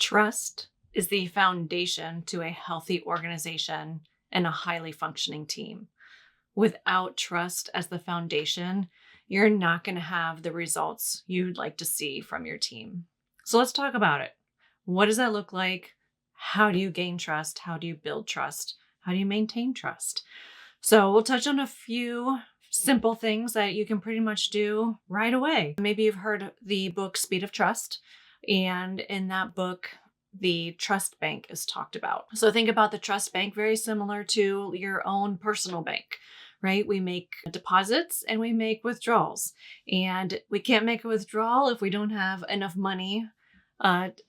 Trust is the foundation to a healthy organization and a highly functioning team. Without trust as the foundation, you're not going to have the results you'd like to see from your team. So let's talk about it. What does that look like? How do you gain trust? How do you build trust? How do you maintain trust? So we'll touch on a few simple things that you can pretty much do right away. Maybe you've heard the book Speed of Trust. And in that book, the trust bank is talked about. So think about the trust bank very similar to your own personal bank, right? We make deposits and we make withdrawals. And we can't make a withdrawal if we don't have enough money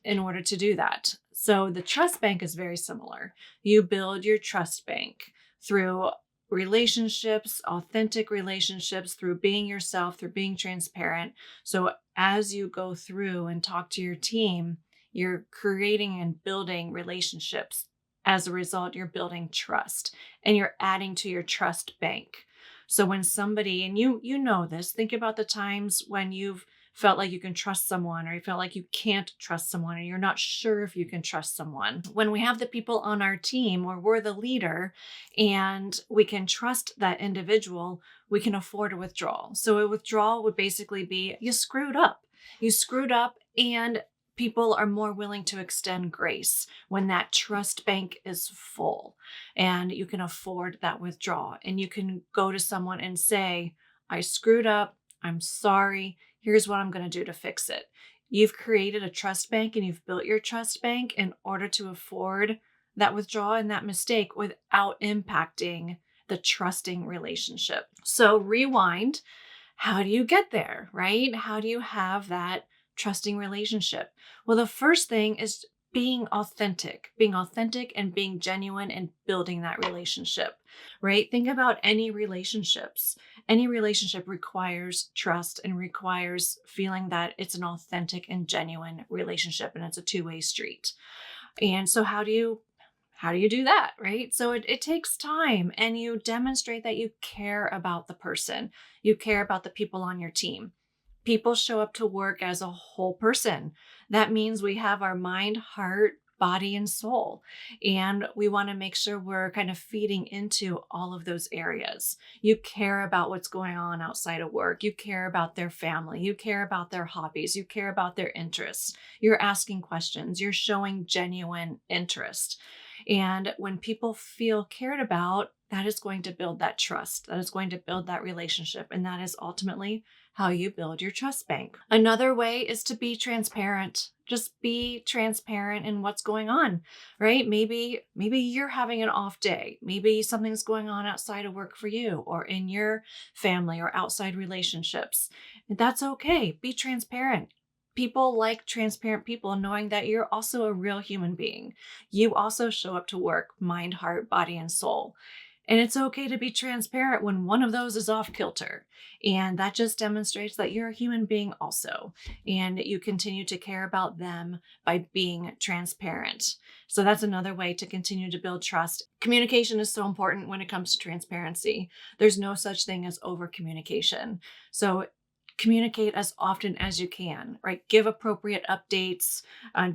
in order to do that. So the trust bank is very similar. You build your trust bank through relationships, authentic relationships, through being yourself, through being transparent. So as you go through and talk to your team, you're creating and building relationships. As a result, you're building trust and you're adding to your trust bank. So when somebody, and you know this, think about the times when you've felt like you can trust someone, or you felt like you can't trust someone, and you're not sure if you can trust someone. When we have the people on our team, or we're the leader, and we can trust that individual, we can afford a withdrawal. So a withdrawal would basically be you screwed up. You screwed up, and people are more willing to extend grace when that trust bank is full, and you can afford that withdrawal. And you can go to someone and say, I screwed up. I'm sorry. Here's what I'm going to do to fix it. You've created a trust bank and you've built your trust bank in order to afford that withdrawal and that mistake without impacting the trusting relationship. So rewind. How do you get there, right? How do you have that trusting relationship? Well, the first thing is being authentic and being genuine and building that relationship, right? Think about any relationships. Any relationship requires trust and requires feeling that it's an authentic and genuine relationship, and it's a two-way street. And so how do you do that, right? So it takes time, and you demonstrate that you care about the person. You care about the people on your team. People show up to work as a whole person. That means we have our mind, heart, body, and soul. And we want to make sure we're kind of feeding into all of those areas. You care about what's going on outside of work. You care about their family. You care about their hobbies. You care about their interests. You're asking questions. You're showing genuine interest. And when people feel cared about, that is going to build that trust. That is going to build that relationship. And that is ultimately how you build your trust bank. Another way is to be transparent. Just be transparent in what's going on, right? Maybe you're having an off day. Maybe something's going on outside of work for you, or in your family, or outside relationships. That's okay. Be transparent. People like transparent people, knowing that you're also a real human being. You also show up to work, mind, heart, body, and soul. And it's okay to be transparent when one of those is off kilter. And that just demonstrates that you're a human being also. And you continue to care about them by being transparent. So that's another way to continue to build trust. Communication is so important when it comes to transparency. There's no such thing as over communication. So communicate as often as you can, right? Give appropriate updates.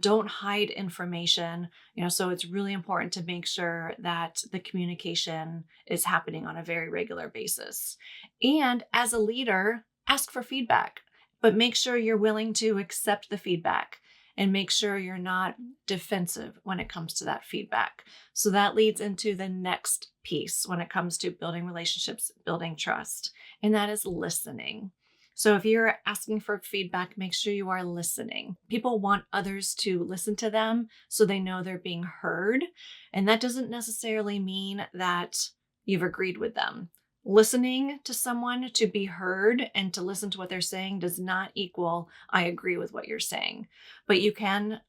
Don't hide information. So it's really important to make sure that the communication is happening on a very regular basis. And as a leader, ask for feedback, but make sure you're willing to accept the feedback, and make sure you're not defensive when it comes to that feedback. So that leads into the next piece when it comes to building relationships, building trust, and that is listening. So if you're asking for feedback, make sure you are listening. People want others to listen to them so they know they're being heard. And that doesn't necessarily mean that you've agreed with them. Listening to someone to be heard and to listen to what they're saying does not equal I agree with what you're saying. But you can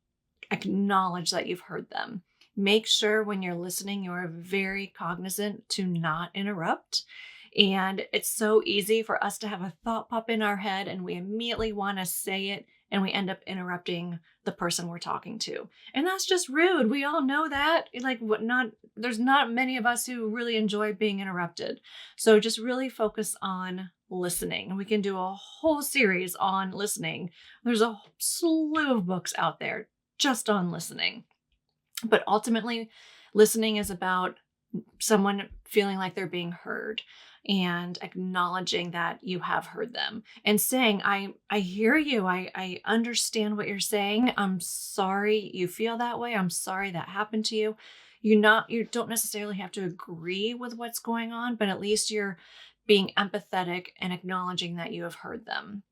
acknowledge that you've heard them. Make sure when you're listening, you're very cognizant to not interrupt. And it's so easy for us to have a thought pop in our head and we immediately want to say it, and we end up interrupting the person we're talking to. And that's just rude. We all know that. There's not many of us who really enjoy being interrupted. So just really focus on listening. We can do a whole series on listening. There's a slew of books out there. just on listening. But ultimately, listening is about someone feeling like they're being heard and acknowledging that you have heard them and saying, I hear you. I understand what you're saying. I'm sorry you feel that way. I'm sorry that happened to you. You don't necessarily have to agree with what's going on, but at least you're being empathetic and acknowledging that you have heard them.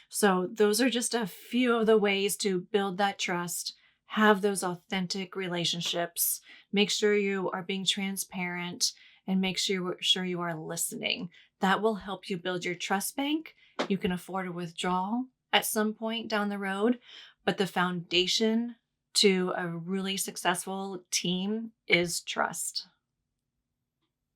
So those are just a few of the ways to build that trust, have those authentic relationships, make sure you are being transparent, and make sure you are listening. That will help you build your trust bank. You can afford a withdrawal at some point down the road, but the foundation to a really successful team is trust.